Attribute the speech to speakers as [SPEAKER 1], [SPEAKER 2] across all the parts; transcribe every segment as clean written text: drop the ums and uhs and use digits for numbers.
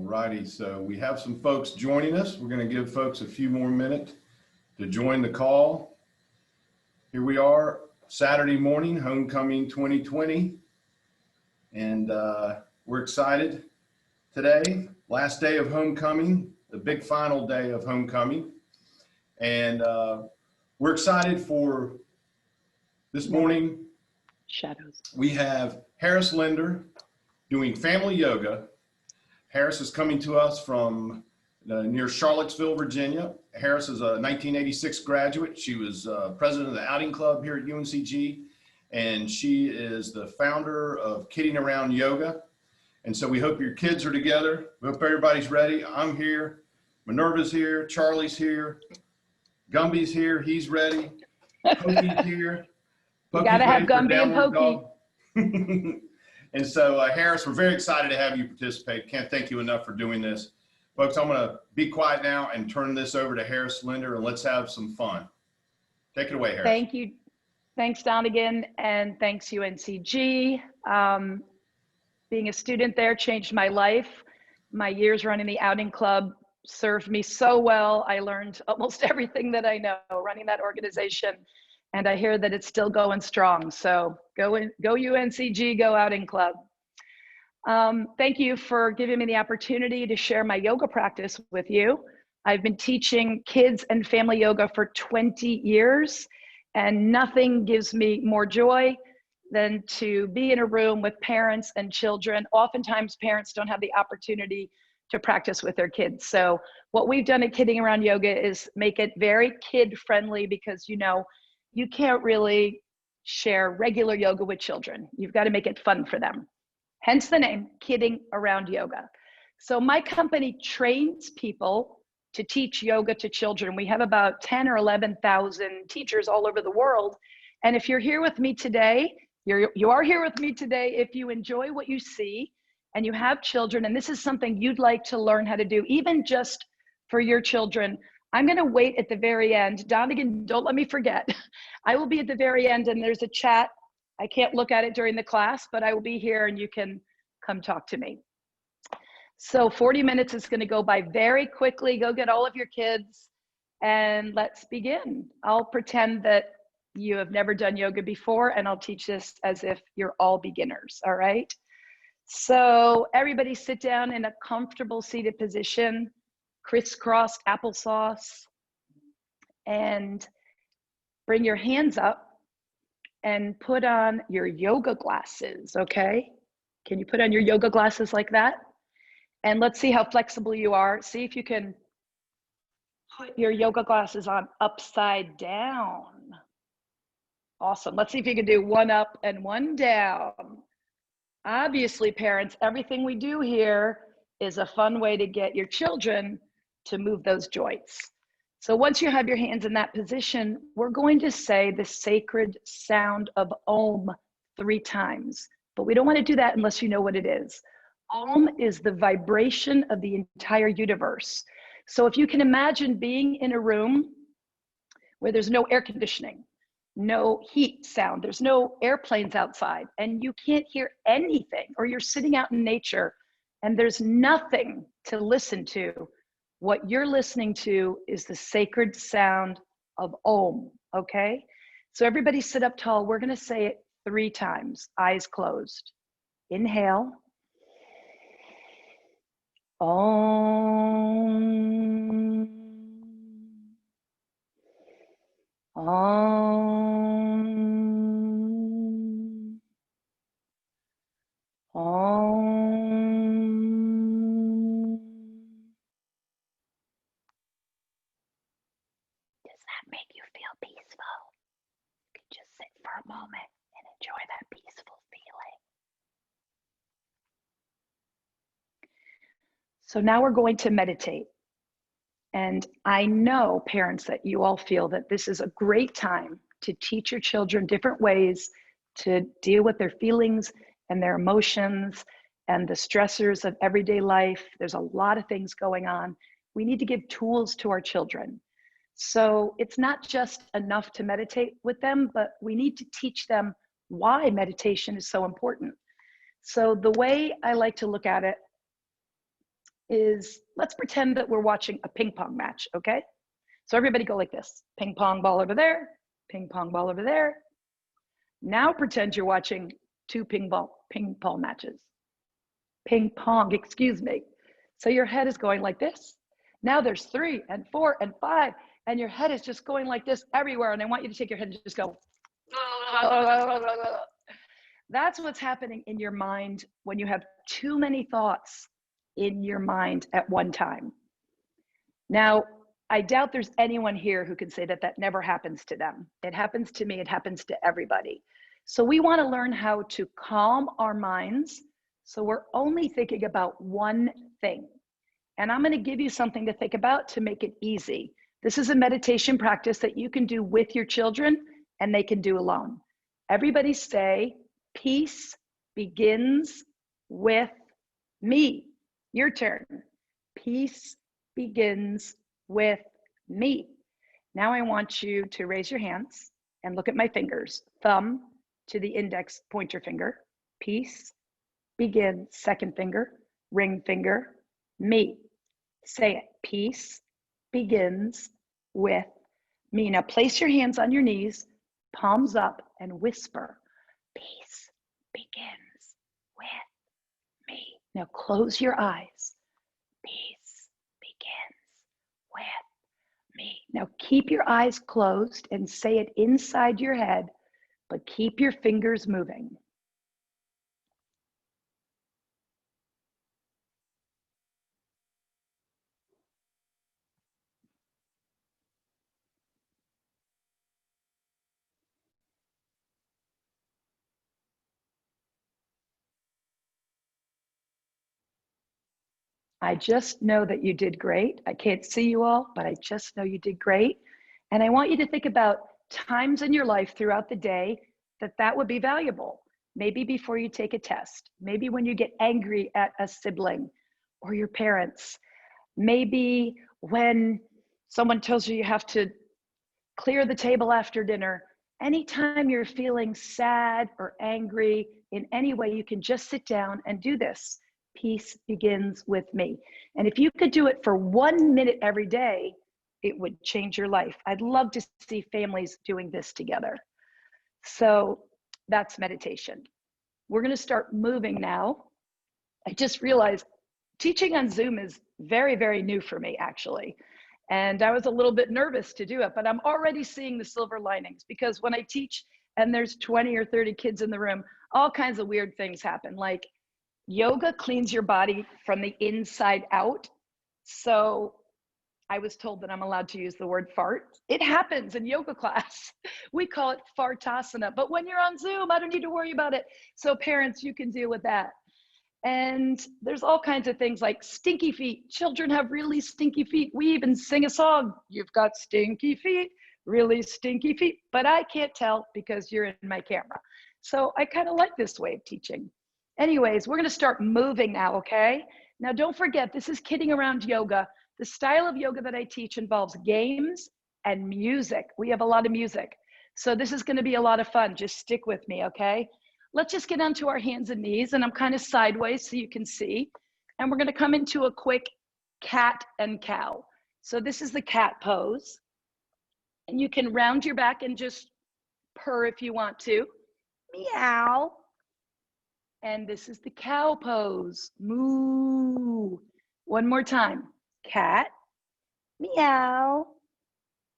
[SPEAKER 1] Righty, so we have some folks joining us. We're going to give folks a few more minutes to join the call. Here we are, Saturday morning, Homecoming 2020, and we're excited today, last day of Homecoming, the big final day of Homecoming, and we're excited for this morning.
[SPEAKER 2] Shadows.
[SPEAKER 1] We have Harris Linder doing family yoga. Harris is coming to us from near Charlottesville, Virginia. Harris is a 1986 graduate. She was president of the outing club here at UNCG, and she is the founder of Kidding Around Yoga. And so we hope your kids are together. We hope everybody's ready. I'm here. Minerva's here. Charlie's here. Gumby's here. He's ready. Pokey's here.
[SPEAKER 2] You gotta have Gumby and Pokey.
[SPEAKER 1] And so Harris, we're very excited to have you participate. Can't thank you enough for doing this. Folks, I'm gonna be quiet now and turn this over to Harris Linder, and let's have some fun. Take it away, Harris.
[SPEAKER 2] Thank you. Thanks, Donegan, and thanks, UNCG. Being a student there changed my life. My years running the outing club served me so well. I learned almost everything that I know running that organization. And I hear that it's still going strong. So go UNCG, go outing club. Thank you for giving me the opportunity to share my yoga practice with you. I've been teaching kids and family yoga for 20 years, and nothing gives me more joy than to be in a room with parents and children. Oftentimes parents don't have the opportunity to practice with their kids. So what we've done at Kidding Around Yoga is make it very kid friendly, because you can't really share regular yoga with children. You've got to make it fun for them. Hence the name, Kidding Around Yoga. So my company trains people to teach yoga to children. We have about 10 or 11,000 teachers all over the world. And if you're here with me today, you are here with me today if you enjoy what you see and you have children, and this is something you'd like to learn how to do, even just for your children, I'm going to wait at the very end. Donegan, don't let me forget. I will be at the very end, and there's a chat. I can't look at it during the class, but I will be here and you can come talk to me. So 40 minutes is going to go by very quickly. Go get all of your kids and let's begin. I'll pretend that you have never done yoga before, and I'll teach this as if you're all beginners, all right? So everybody sit down in a comfortable seated position. Crisscross applesauce, and bring your hands up and put on your yoga glasses, okay? Can you put on your yoga glasses like that? And let's see how flexible you are. See if you can put your yoga glasses on upside down. Awesome. Let's see if you can do one up and one down. Obviously, parents, everything we do here is a fun way to get your children to move those joints. So once you have your hands in that position, we're going to say the sacred sound of Om 3 times, but we don't want to do that unless you know what it is. Om is the vibration of the entire universe. So if you can imagine being in a room where there's no air conditioning, no heat sound, there's no airplanes outside, and you can't hear anything, or you're sitting out in nature and there's nothing to listen to, what you're listening to is the sacred sound of Om, okay? So everybody sit up tall. We're gonna say it 3 times, eyes closed. Inhale. Om. Om. Om. Make you feel peaceful. You can just sit for a moment and enjoy that peaceful feeling. So now we're going to meditate. And I know, parents, that you all feel that this is a great time to teach your children different ways to deal with their feelings and their emotions and the stressors of everyday life. There's a lot of things going on. We need to give tools to our children. So it's not just enough to meditate with them, but we need to teach them why meditation is so important. So the way I like to look at it is, let's pretend that we're watching a ping pong match, okay? So everybody go like this. Ping pong ball over there, ping pong ball over there. Now pretend you're watching two ping pong matches. Ping pong, excuse me. So your head is going like this. Now there's 3 and 4 and 5, and your head is just going like this everywhere. And I want you to take your head and just go. That's what's happening in your mind when you have too many thoughts in your mind at one time. Now, I doubt there's anyone here who can say that that never happens to them. It happens to me, it happens to everybody. So we want to learn how to calm our minds so we're only thinking about one thing. And I'm going to give you something to think about to make it easy. This is a meditation practice that you can do with your children and they can do alone. Everybody say, peace begins with me. Your turn. Peace begins with me. Now I want you to raise your hands and look at my fingers. Thumb to the index pointer finger. Peace begins, second finger, ring finger, me. Say it. Peace begins with me. Now place your hands on your knees, palms up, and whisper, peace begins with me. Now close your eyes. Peace begins with me. Now keep your eyes closed and say it inside your head, but keep your fingers moving. I just know that you did great. I can't see you all, but I just know you did great. And I want you to think about times in your life throughout the day that would be valuable. Maybe before you take a test, maybe when you get angry at a sibling or your parents, maybe when someone tells you you have to clear the table after dinner. Anytime you're feeling sad or angry in any way, you can just sit down and do this. Peace begins with me. And if you could do it for 1 minute every day, it would change your life. I'd love to see families doing this together. So that's meditation. We're going to start moving now. I just realized teaching on Zoom is very, very new for me, actually. And I was a little bit nervous to do it, but I'm already seeing the silver linings, because when I teach and there's 20 or 30 kids in the room, all kinds of weird things happen. Like yoga cleans your body from the inside out. So I was told that I'm allowed to use the word fart. It happens in yoga class. We call it fartasana, but when you're on Zoom, I don't need to worry about it. So parents, you can deal with that. And there's all kinds of things like stinky feet. Children have really stinky feet. We even sing a song, you've got stinky feet, really stinky feet, but I can't tell because you're in my camera. So I kind of like this way of teaching. Anyways, we're going to start moving now, okay? Now don't forget, this is kidding around yoga. The style of yoga that I teach involves games and music. We have a lot of music. So this is going to be a lot of fun. Just stick with me, okay? Let's just get onto our hands and knees, and I'm kind of sideways so you can see. And we're going to come into a quick cat and cow. So this is the cat pose. And you can round your back and just purr if you want to. Meow. And this is the cow pose. Moo. One more time. Cat. Meow.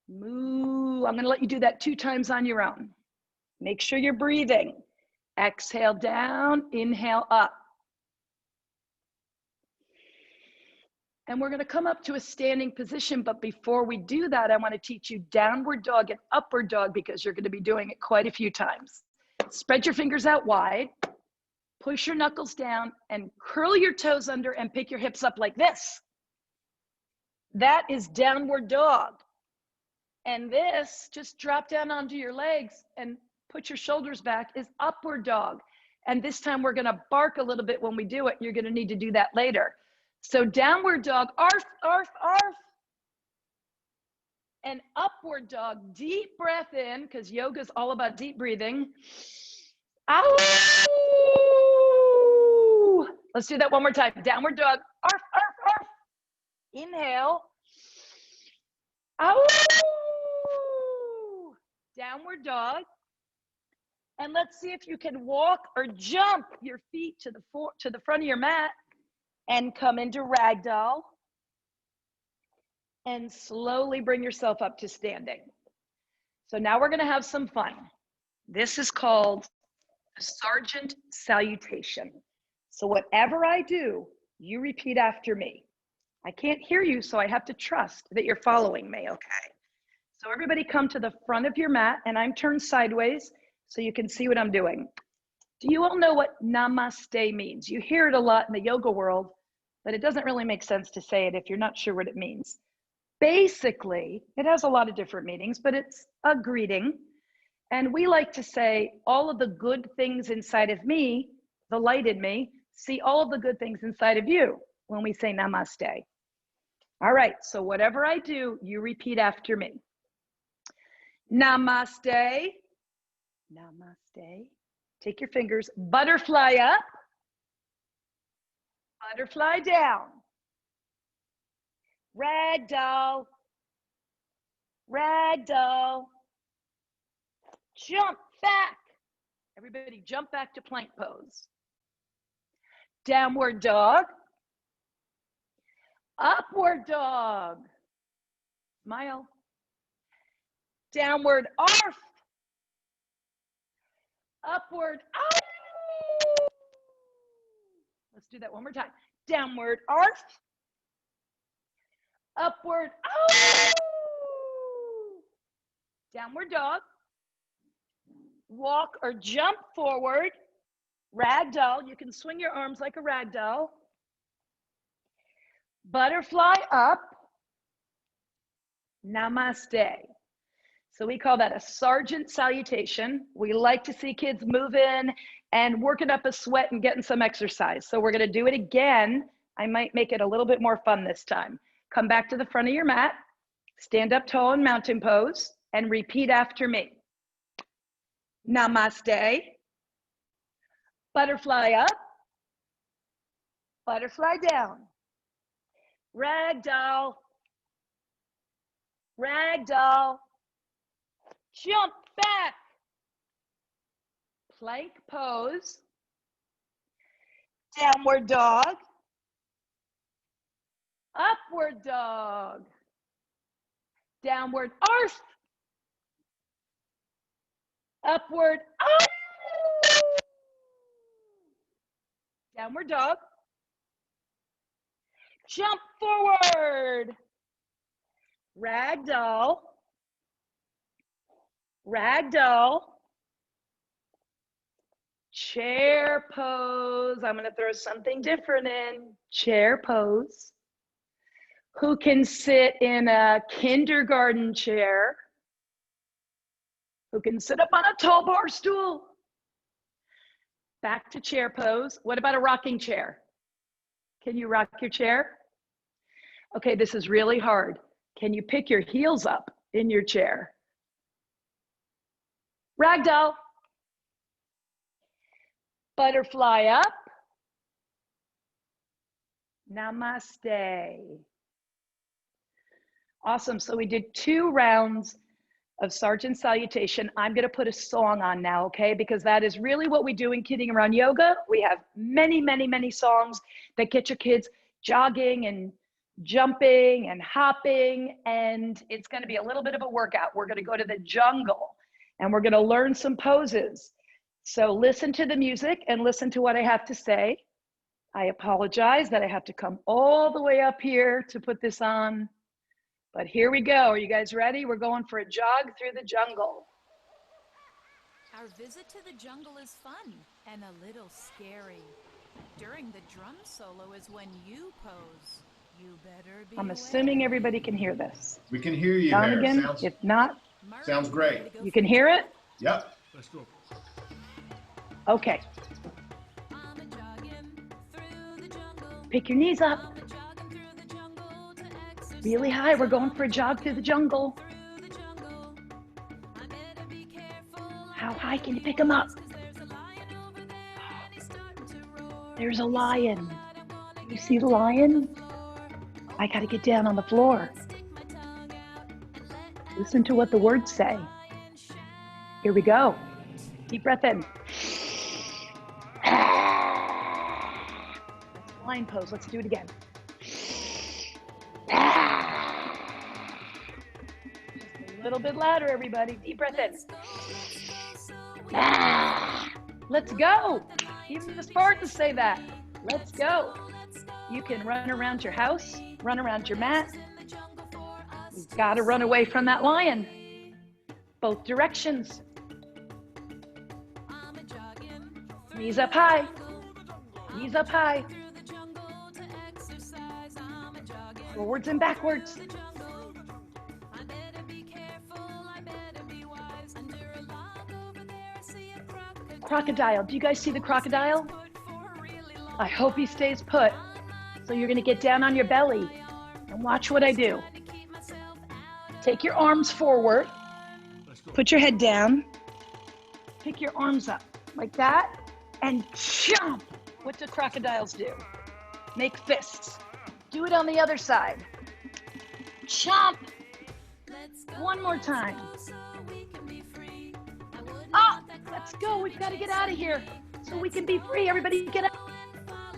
[SPEAKER 2] Moo. I'm going to let you do that 2 times on your own. Make sure you're breathing. Exhale down, inhale up. And we're going to come up to a standing position, but before we do that, I want to teach you downward dog and upward dog because you're going to be doing it quite a few times. Spread your fingers out wide, push your knuckles down, and curl your toes under and pick your hips up like this. That is downward dog. And this, just drop down onto your legs and put your shoulders back, is upward dog. And this time we're going to bark a little bit when we do it. You're going to need to do that later. So downward dog, arf, arf, arf. And upward dog, deep breath in, because yoga is all about deep breathing. Ow! Let's do that one more time. Downward dog, arf, arf, arf. Inhale. Ow! Downward dog. And let's see if you can walk or jump your feet to the front of your mat and come into ragdoll. And slowly bring yourself up to standing. So now we're going to have some fun. This is called a sergeant salutation. So whatever I do, you repeat after me. I can't hear you, so I have to trust that you're following me, okay? So everybody come to the front of your mat, and I'm turned sideways so you can see what I'm doing. Do you all know what Namaste means? You hear it a lot in the yoga world, but it doesn't really make sense to say it if you're not sure what it means. Basically, it has a lot of different meanings, but it's a greeting. And we like to say all of the good things inside of me, the light in me, see all of the good things inside of you when we say namaste. All right, so whatever I do, you repeat after me. Namaste. Namaste. Take your fingers, butterfly up, butterfly down. Ragdoll, ragdoll, jump back. Everybody jump back to plank pose. Downward dog, upward dog, smile. Downward arf, upward arf. Let's do that one more time. Downward arf. Upward, oh! Downward dog. Walk or jump forward. Ragdoll. You can swing your arms like a ragdoll. Butterfly up. Namaste. So we call that a sergeant salutation. We like to see kids moving and working up a sweat and getting some exercise. So we're going to do it again. I might make it a little bit more fun this time. Come back to the front of your mat, stand up tall in mountain pose, and repeat after me. Namaste. Butterfly up. Butterfly down. Ragdoll. Ragdoll. Jump back. Plank pose. Downward dog. Upward dog. Downward arf. Upward arf. Downward dog. Jump forward. Ragdoll. Ragdoll. Chair pose. I'm going to throw something different in. Chair pose. Who can sit in a kindergarten chair? Who can sit up on a tall bar stool? Back to chair pose. What about a rocking chair? Can you rock your chair? Okay, this is really hard. Can you pick your heels up in your chair? Ragdoll. Butterfly up. Namaste. Awesome. So we did 2 rounds of sergeant salutation. I'm going to put a song on now, okay? Because that is really what we do in Kidding Around Yoga. We have many, many, many songs that get your kids jogging and jumping and hopping, and it's going to be a little bit of a workout. We're going to go to the jungle, and we're going to learn some poses. So listen to the music and listen to what I have to say. I apologize that I have to come all the way up here to put this on. But here we go. Are you guys ready? We're going for a jog through the jungle.
[SPEAKER 3] Our visit to the jungle is fun and a little scary. During the drum solo is when you pose. You better be
[SPEAKER 2] I'm assuming everybody can hear this.
[SPEAKER 1] We can hear you,
[SPEAKER 2] Donegan,
[SPEAKER 1] Harris.
[SPEAKER 2] if not,
[SPEAKER 1] Sounds great.
[SPEAKER 2] you can hear it?
[SPEAKER 1] Yep.
[SPEAKER 4] Let's go.
[SPEAKER 2] Okay. Pick your knees up. Really high. We're going for a jog through the jungle. How high can you pick them up? There's a lion. Can you see the lion? I gotta get down on the floor. Listen to what the words say. Here we go. Deep breath in. Lion pose. Let's do it again. Just a little bit louder, everybody. Deep breath in. Let's go. Even the Spartans say that. Let's go. You can run around your house, run around your mat. You've got to run away from that lion. Both directions. Knees up high. Knees up high. Forwards and backwards. Crocodile. Do you guys see the crocodile? I hope he stays put. So you're going to get down on your belly and watch what I do. Take your arms forward. Put your head down. Pick your arms up like that and jump. What do crocodiles do? Make fists. Do it on the other side. Jump. One more time. Ah, let's go. We've got to get out of here so we can be free. Everybody get up.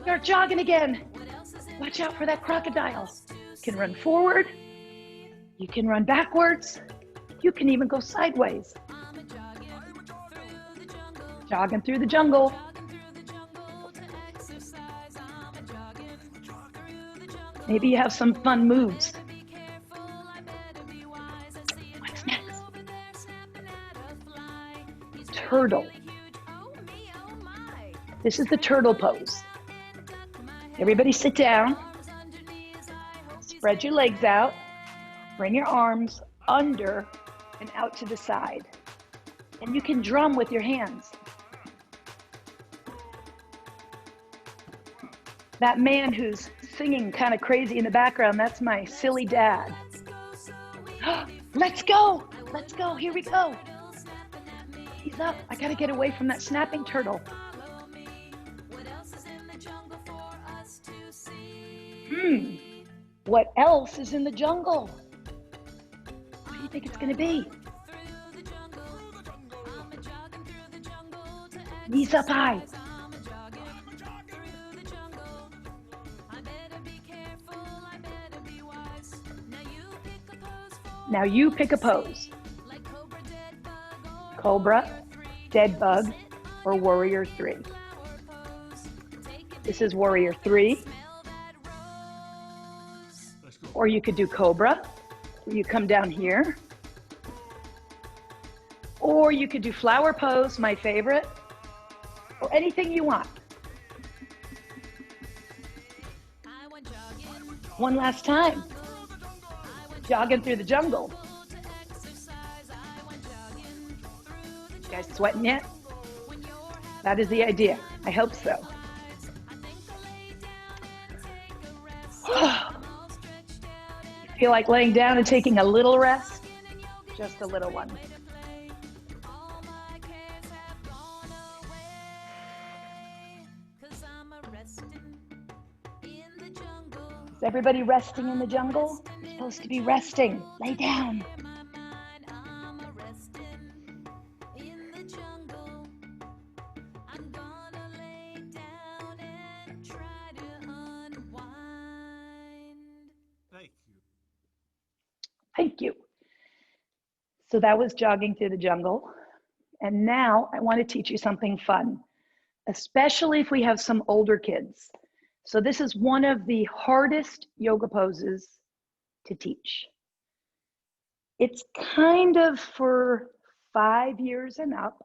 [SPEAKER 2] Start jogging again. Watch out for that crocodile. You can run forward. You can run backwards. You can even go sideways. Jogging through the jungle. Maybe you have some fun moves. What's next? Turtle. This is the turtle pose. Everybody sit down. Spread your legs out. Bring your arms under and out to the side. And you can drum with your hands. That man who's singing kind of crazy in the background, that's my silly dad. Let's go. Let's go. Here we go. He's up. I got to get away from that snapping turtle. What else is in the jungle? What do you think it's going to be? Knees up high. Now you pick a pose. Cobra, dead bug, or warrior 3. This is warrior 3. Or you could do cobra. You come down here. Or you could do flower pose, my favorite. Or anything you want. One last time. Jogging through the jungle. You guys sweating yet? That is the idea. I hope so. Feel like laying down and taking a little rest? Just a little one. Is everybody resting in the jungle? You're supposed to be resting. Lay down. Thank you. So that was jogging through the jungle. And now I want to teach you something fun, especially if we have some older kids. So this is one of the hardest yoga poses to teach. It's kind of for 5 years and up,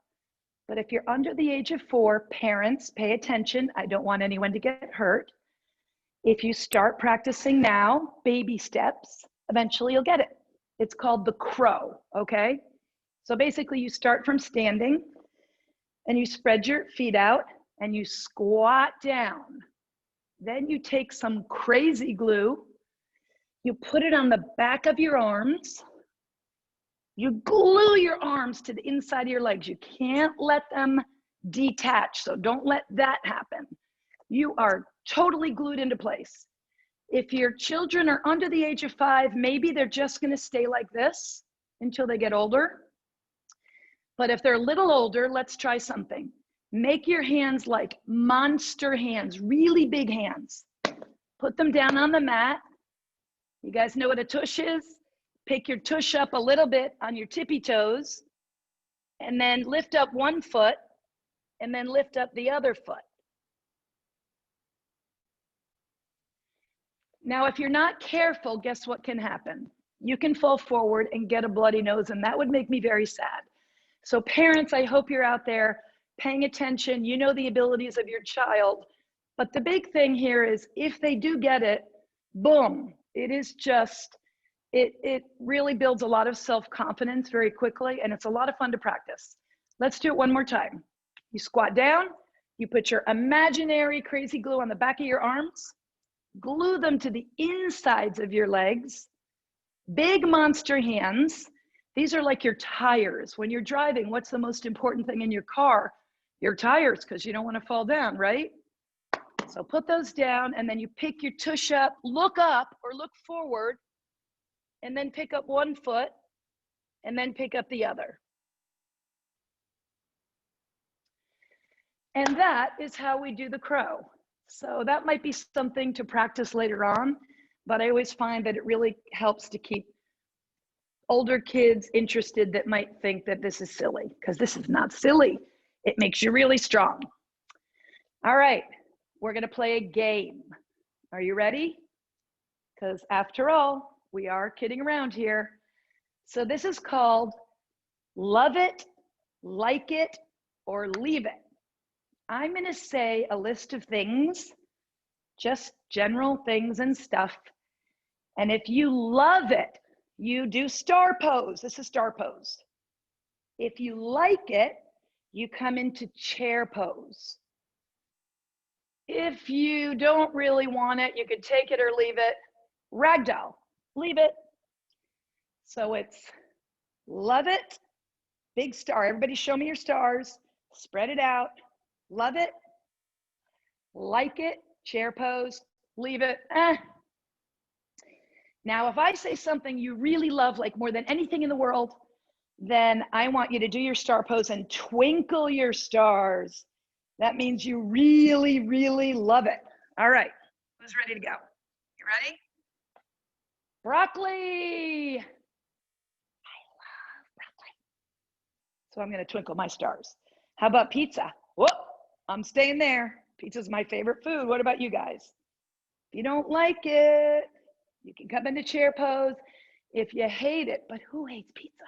[SPEAKER 2] but if you're under the age of 4, parents, pay attention. I don't want anyone to get hurt. If you start practicing now, baby steps, eventually you'll get it. It's called the crow, okay? So basically you start from standing and you spread your feet out and you squat down. Then you take some crazy glue, you put it on the back of your arms, you glue your arms to the inside of your legs. You can't let them detach, so don't let that happen. You are totally glued into place. If your children are under the age of 5, maybe they're just going to stay like this until they get older. But if they're a little older, let's try something. Make your hands like monster hands, really big hands. Put them down on the mat. You guys know what a tush is? Pick your tush up a little bit on your tippy toes, and then lift up one foot, and then lift up the other foot. Now, if you're not careful, guess what can happen? You can fall forward and get a bloody nose, and that would make me very sad. So parents, I hope you're out there paying attention. You know the abilities of your child. But the big thing here is if they do get it, boom, it is just, it really builds a lot of self-confidence very quickly, and it's a lot of fun to practice. Let's do it one more time. You squat down, you put your imaginary crazy glue on the back of your arms, glue them to the insides of your legs, big monster hands. These are like your tires. When you're driving, what's the most important thing in your car? Your tires, because you don't want to fall down, right? So put those down, and then you pick your tush up, look up or look forward, and then pick up one foot, and then pick up the other. And that is how we do the crow. So that might be something to practice later on, but I always find that it really helps to keep older kids interested that might think that this is silly, because this is not silly. It makes you really strong. All right, we're gonna play a game. Are you ready? Because after all, we are kidding around here. So this is called Love It, Like It, or Leave It. I'm gonna say a list of things, just general things and stuff. And if you love it, you do star pose. This is star pose. If you like it, you come into chair pose. If you don't really want it, you could take it or leave it. Ragdoll, leave it. So it's love it, big star. Everybody show me your stars. Spread it out. Love it, like it, chair pose, leave it. Now, if I say something you really love, like more than anything in the world, then I want you to do your star pose and twinkle your stars. That means you really, really love it. All right, who's ready to go? You ready? Broccoli. I love broccoli. So I'm gonna twinkle my stars. How about pizza? Whoop, I'm staying there. Pizza's my favorite food. What about you guys? If you don't like it, you can come into chair pose. If you hate it, but who hates pizza?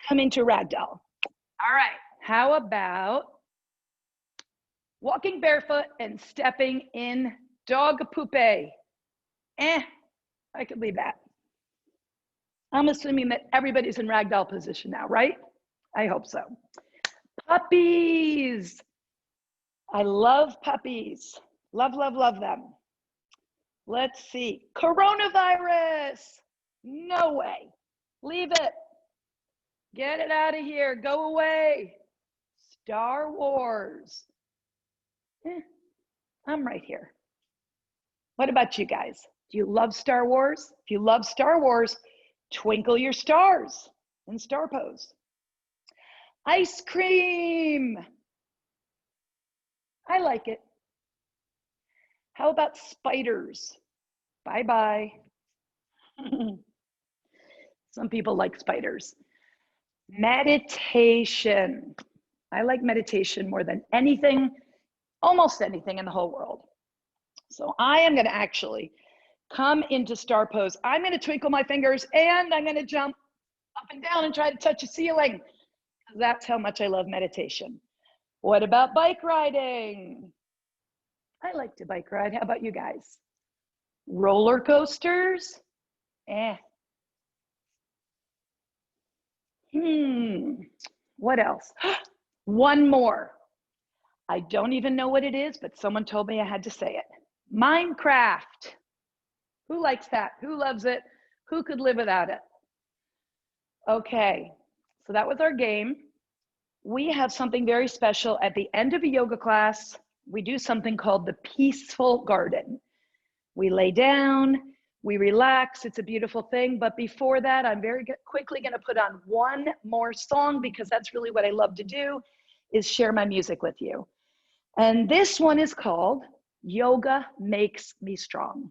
[SPEAKER 2] Come into ragdoll. All right, how about walking barefoot and stepping in dog poop? I could leave that. I'm assuming that everybody's in ragdoll position now, right? I hope so. Puppies. I love puppies. Love, love, love them. Let's see. Coronavirus. No way. Leave it. Get it out of here. Go away. Star Wars. I'm right here. What about you guys? Do you love Star Wars? If you love Star Wars, twinkle your stars in star pose. Ice cream. I like it. How about spiders? Bye-bye. Some people like spiders. Meditation. I like meditation more than anything, almost anything in the whole world. So I am gonna actually come into star pose. I'm gonna twinkle my fingers and I'm gonna jump up and down and try to touch a ceiling. That's how much I love meditation. What about bike riding? I like to bike ride. How about you guys? Roller coasters? What else? One more. I don't even know what it is, but someone told me I had to say it. Minecraft. Who likes that? Who loves it? Who could live without it? Okay, so that was our game. We have something very special at the end of a yoga class. We do something called the peaceful garden. We lay down, we relax. It's a beautiful thing. But before that, I'm very quickly going to put on one more song because that's really what I love to do, is share my music with you. And this one is called Yoga Makes Me Strong.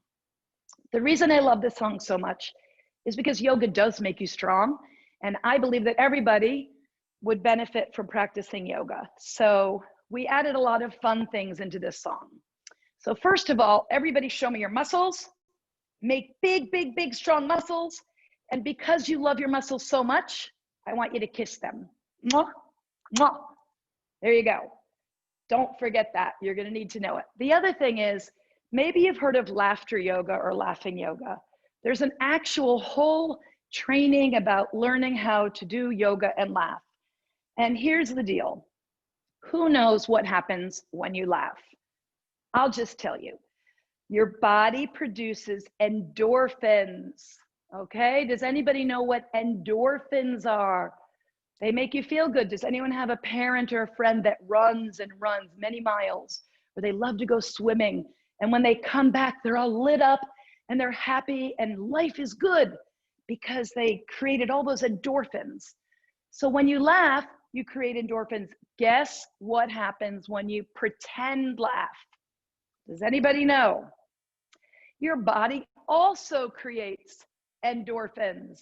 [SPEAKER 2] The reason I love this song so much is because yoga does make you strong. And I believe that everybody would benefit from practicing yoga. So we added a lot of fun things into this song. So first of all, everybody show me your muscles. Make big, big, big, strong muscles. And because you love your muscles so much, I want you to kiss them. Mwah, mwah. There you go. Don't forget that. You're going to need to know it. The other thing is, maybe you've heard of laughter yoga or laughing yoga. There's an actual whole training about learning how to do yoga and laugh. And here's the deal. Who knows what happens when you laugh? I'll just tell you. Your body produces endorphins, okay? Does anybody know what endorphins are? They make you feel good. Does anyone have a parent or a friend that runs and runs many miles, or they love to go swimming, and when they come back, they're all lit up and they're happy and life is good because they created all those endorphins. So when you laugh, you create endorphins. Guess what happens when you pretend laugh? Does anybody know? Your body also creates endorphins.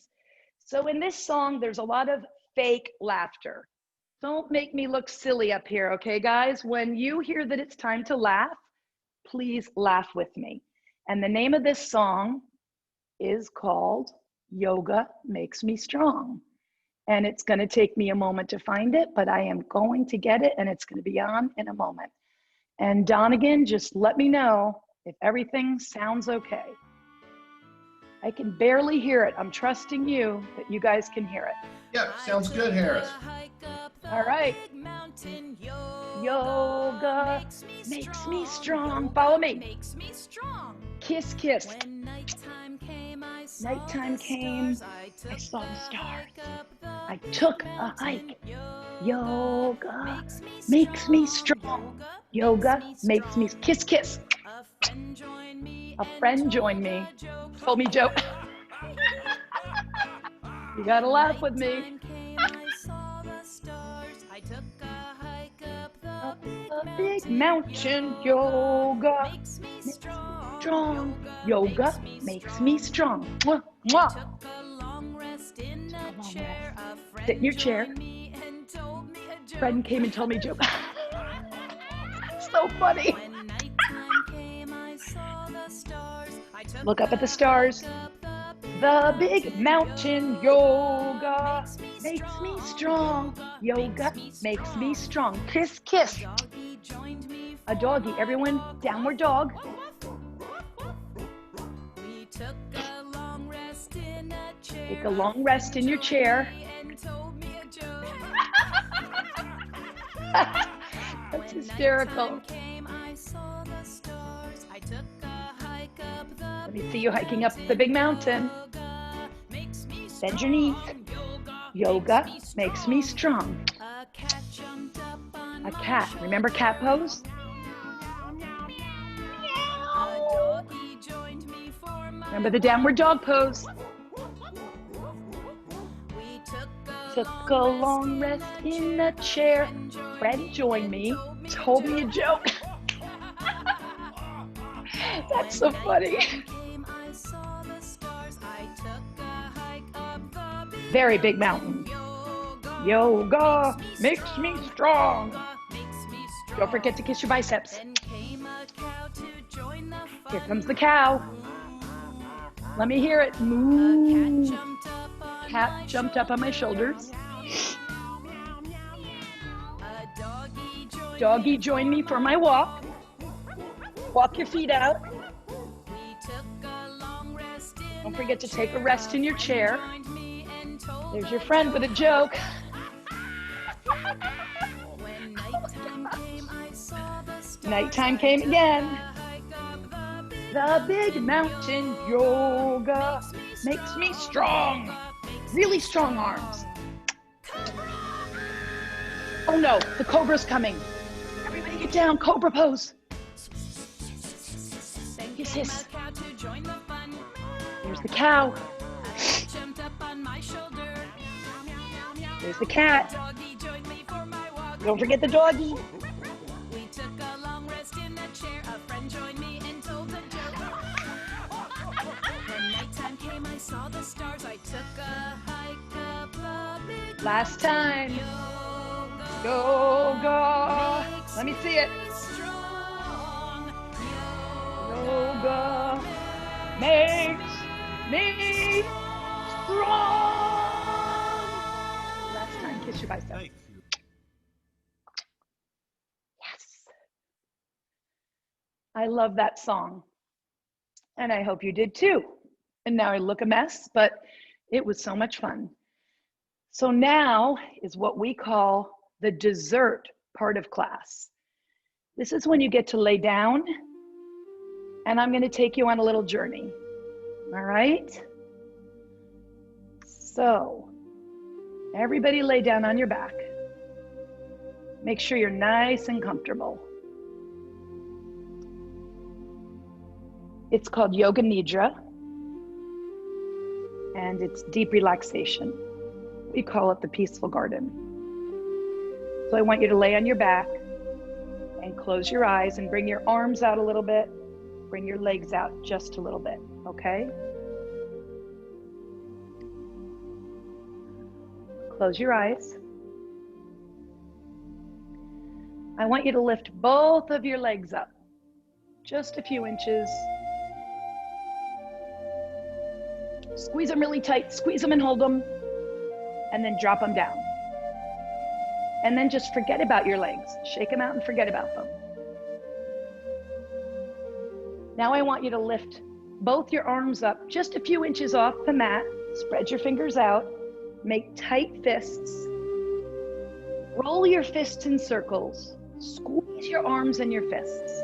[SPEAKER 2] So in this song, there's a lot of fake laughter. Don't make me look silly up here, okay, guys? When you hear that it's time to laugh, please laugh with me. And the name of this song is called Yoga Makes Me Strong. And it's going to take me a moment to find it, but I am going to get it, and it's going to be on in a moment. And Donegan, just let me know if everything sounds okay. I can barely hear it. I'm trusting you that you guys can hear it.
[SPEAKER 1] Yeah, sounds good, Harris.
[SPEAKER 2] All right. Yoga makes me strong. Follow me. Kiss, kiss. Nighttime came, I saw the stars. I took a hike. Yoga makes me strong. Yoga makes me kiss, kiss. A friend joined me. Told me joke. You gotta laugh with me. Up a big mountain, yoga makes me strong. Yoga makes me strong. Mwah, mwah. Took a long rest. Sit in your chair. Friend came and told me a joke. So funny. Look up at the stars. The big mountain, yoga makes me strong. Yoga makes me strong. Kiss, kiss. A doggy. Everyone, downward dog. Take a long rest in your chair. That's hysterical. Let me see you hiking up the big mountain. Bend your knees. Yoga makes me strong. A cat. Remember cat pose? Remember the downward dog pose? Took a long rest in a chair. Friend joined me, told me a joke. That's so funny. Very big mountain. Yoga makes me strong. Don't forget to kiss your biceps. Here comes the cow. Let me hear it. Moo. Cat jumped up on my shoulders. Doggy joined me for my walk. Walk your feet out. Don't forget to take a rest in your chair. There's your friend with a joke. Nighttime came again. The big mountain, yoga makes me strong. Really strong arms. Oh no, the cobra's coming. Everybody get down, Cobra Pose. Hiss, hiss.
[SPEAKER 3] join the fun.
[SPEAKER 2] There's the cow.
[SPEAKER 3] Jumped up on my shoulder.
[SPEAKER 2] There's the cat.
[SPEAKER 3] Doggy joined me for my walk.
[SPEAKER 2] Don't forget the doggy.
[SPEAKER 3] We took a long rest in a chair. A friend joined me and told a joke. When nighttime came, I saw the stars. I took a hike up a big
[SPEAKER 2] Last time.
[SPEAKER 3] yoga.
[SPEAKER 2] Yoga. Let me see it.
[SPEAKER 3] Strong.
[SPEAKER 2] Yoga makes me strong. Last time, kiss your bicep.
[SPEAKER 4] Thank you.
[SPEAKER 2] Yes. I love that song. And I hope you did too. And now I look a mess, but it was so much fun. So now is what we call the dessert part of class. This is when you get to lay down, and I'm going to take you on a little journey. All right? So, everybody lay down on your back. Make sure you're nice and comfortable. It's called Yoga Nidra, and it's deep relaxation. We call it the peaceful garden. So I want you to lay on your back and close your eyes and bring your arms out a little bit. Bring your legs out just a little bit, okay? Close your eyes. I want you to lift both of your legs up, just a few inches. Squeeze them really tight, squeeze them and hold them, and then drop them down. And then just forget about your legs. Shake them out and forget about them. Now I want you to lift both your arms up just a few inches off the mat. Spread your fingers out. Make tight fists. Roll your fists in circles. Squeeze your arms and your fists.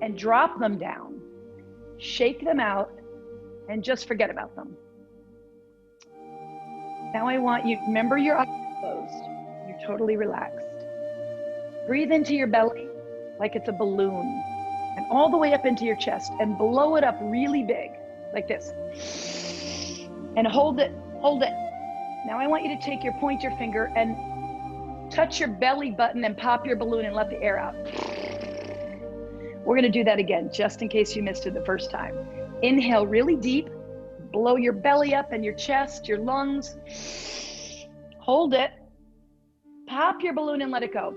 [SPEAKER 2] And drop them down. Shake them out and just forget about them. Now I want you, remember your eyes closed. You're totally relaxed. Breathe into your belly like it's a balloon and all the way up into your chest and blow it up really big like this. And hold it, hold it. Now I want you to take your pointer finger and touch your belly button and pop your balloon and let the air out. We're gonna do that again, just in case you missed it the first time. Inhale really deep, blow your belly up and your chest, your lungs. Hold it, pop your balloon and let it go.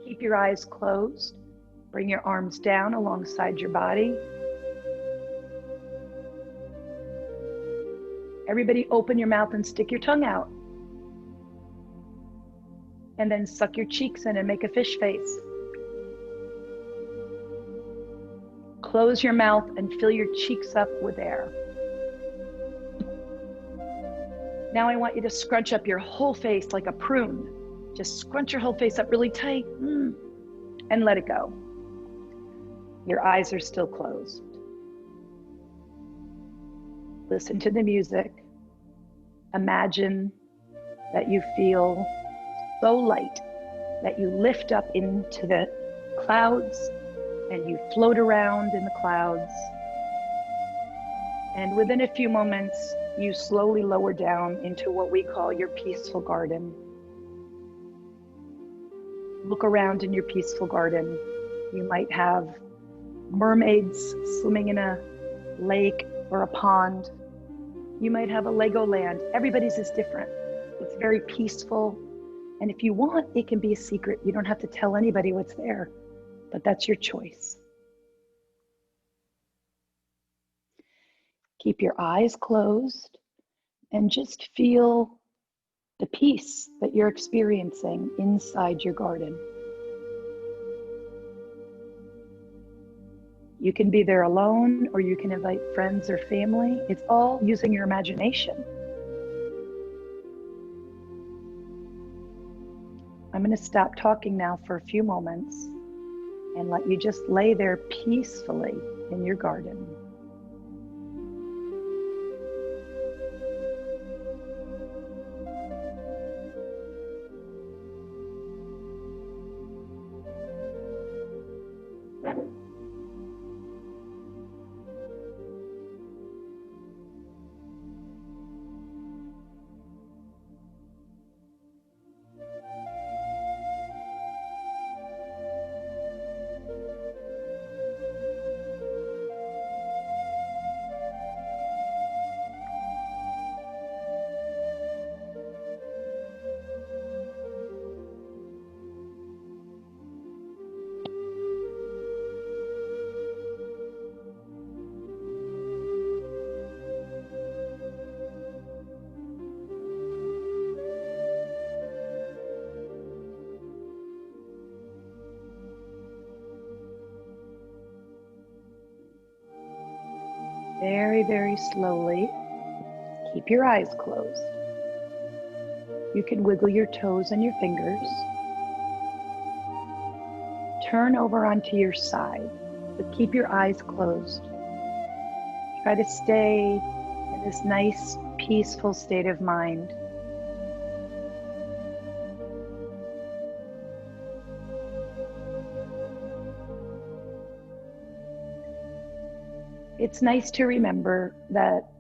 [SPEAKER 2] Keep your eyes closed. Bring your arms down alongside your body. Everybody open your mouth and stick your tongue out. And then suck your cheeks in and make a fish face. Close your mouth and fill your cheeks up with air. Now I want you to scrunch up your whole face like a prune. Just scrunch your whole face up really tight and let it go. Your eyes are still closed. Listen to the music. Imagine that you feel so light that you lift up into the clouds and you float around in the clouds. And within a few moments, you slowly lower down into what we call your peaceful garden. Look around in your peaceful garden. You might have mermaids swimming in a lake or a pond. You might have a Legoland. Everybody's is different. It's very peaceful. And if you want, it can be a secret. You don't have to tell anybody what's there, but that's your choice. Keep your eyes closed and just feel the peace that you're experiencing inside your garden. You can be there alone, or you can invite friends or family. It's all using your imagination. I'm going to stop talking now for a few moments and let you just lay there peacefully in your garden. Very, very slowly, keep your eyes closed. You can wiggle your toes and your fingers. Turn over onto your side, but keep your eyes closed. Try to stay in this nice, peaceful state of mind. It's nice to remember that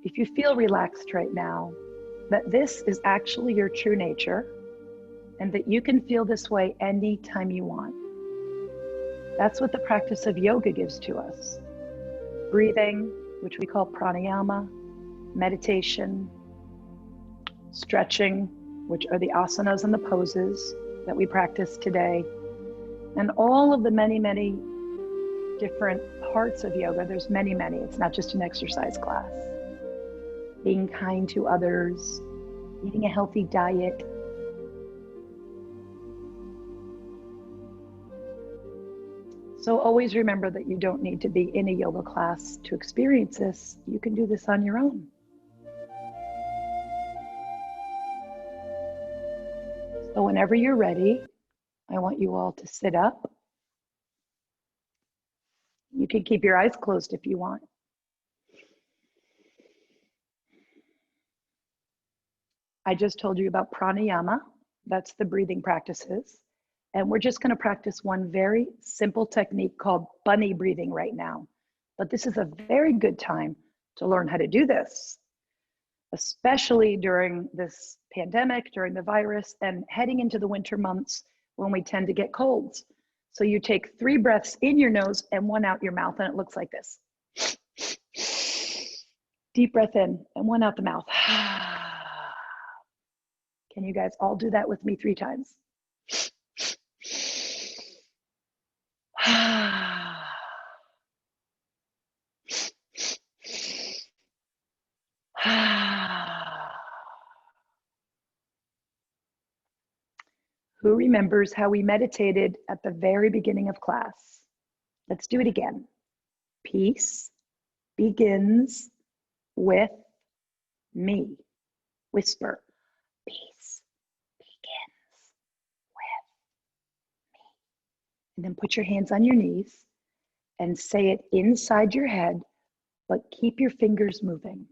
[SPEAKER 2] if you feel relaxed right now, that this is actually your true nature and that you can feel this way anytime you want. That's what the practice of yoga gives to us. Breathing, which we call pranayama, meditation, stretching, which are the asanas and the poses that we practice today, and all of the many, many different parts of yoga. There's many, many. It's not just an exercise class. Being kind to others, eating a healthy diet. So always remember that you don't need to be in a yoga class to experience this. You can do this on your own. So whenever you're ready, I want you all to sit up. You can keep your eyes closed if you want. I just told you about pranayama. That's the breathing practices. And we're just going to practice one very simple technique called bunny breathing right now. But this is a very good time to learn how to do this, especially during this pandemic, during the virus, and heading into the winter months when we tend to get colds. So you take 3 breaths in your nose and 1 out your mouth, and it looks like this. Deep breath in and 1 out the mouth. Can you guys all do that with me 3 times? Who remembers how we meditated at the very beginning of class? Let's do it again. Peace begins with me. Whisper. Peace begins with me. And then put your hands on your knees and say it inside your head, but keep your fingers moving.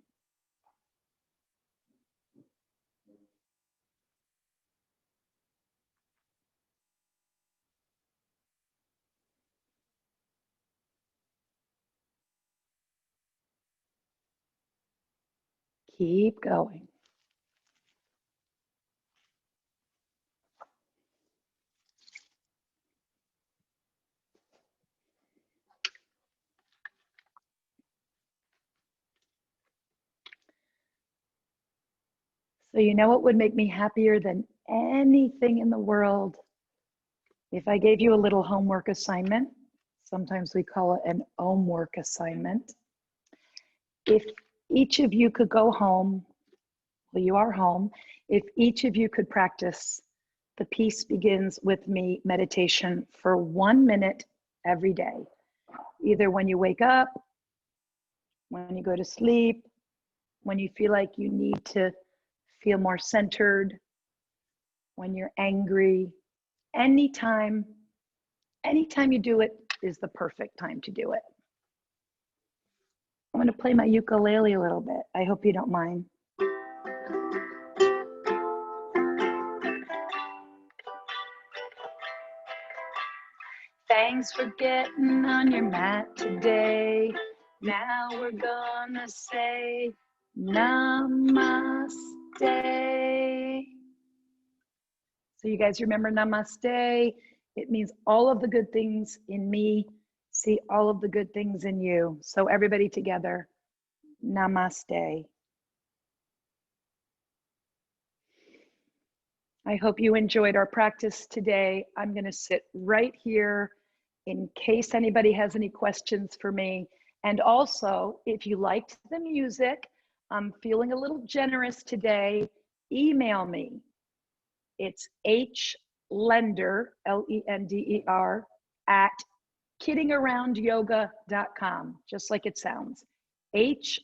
[SPEAKER 2] Keep going. So you know what would make me happier than anything in the world? If I gave you a little homework assignment, sometimes we call it an homework assignment. If each of you could go home, well, you are home, if each of you could practice the Peace Begins with Me meditation for 1 minute every day, either when you wake up, when you go to sleep, when you feel like you need to feel more centered, when you're angry, anytime you do it is the perfect time to do it. I'm going to play my ukulele a little bit. I hope you don't mind. Thanks for getting on your mat today. Now we're gonna say Namaste. So you guys remember Namaste? It means all of the good things in me, see all of the good things in you. So everybody together, Namaste. I hope you enjoyed our practice today. I'm going to sit right here in case anybody has any questions for me. And also, if you liked the music, I'm feeling a little generous today, email me. It's HLender, Lender, @ kiddingaroundyoga.com, just like it sounds.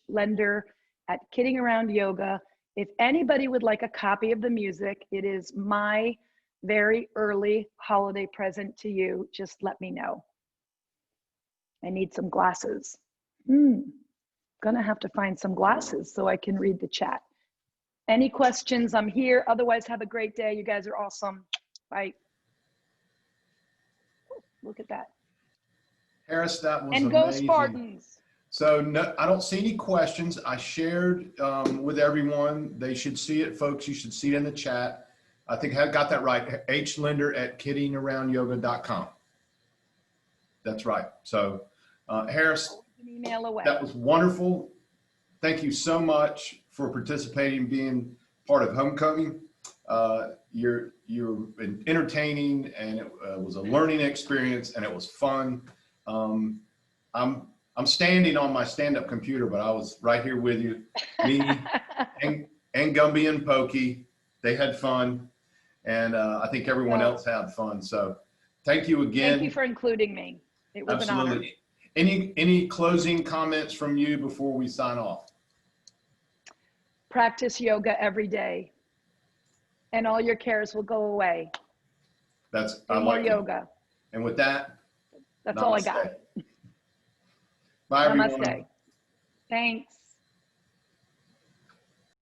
[SPEAKER 2] Linder at kiddingaroundyoga. If anybody would like a copy of the music, it is my very early holiday present to you. Just let me know. I need some glasses. Gonna have to find some glasses so I can read the chat. Any questions? I'm here. Otherwise, have a great day. You guys are awesome. Bye. Look at that.
[SPEAKER 1] Harris, that was
[SPEAKER 2] And go
[SPEAKER 1] amazing.
[SPEAKER 2] Spartans.
[SPEAKER 1] So no, I don't see any questions. I shared with everyone. They should see it, folks. You should see it in the chat. I think I got that right. Linder at kiddingaroundyoga.com. That's right. So Harris,
[SPEAKER 2] An email away.
[SPEAKER 1] that was wonderful. Thank you so much for participating, being part of homecoming. You're entertaining, and it was a learning experience, and it was fun. I'm standing on my stand-up computer, but I was right here with you. Me and Gumby and Pokey, they had fun, and I think everyone else had fun. So thank you again.
[SPEAKER 2] Thank you for including me. It was an honor.
[SPEAKER 1] Any closing comments from you before we sign off?
[SPEAKER 2] Practice yoga every day, and all your cares will go away. Do more yoga.
[SPEAKER 1] And with that,
[SPEAKER 2] that's all I got.
[SPEAKER 1] Bye, everyone.
[SPEAKER 2] Namaste. Thanks.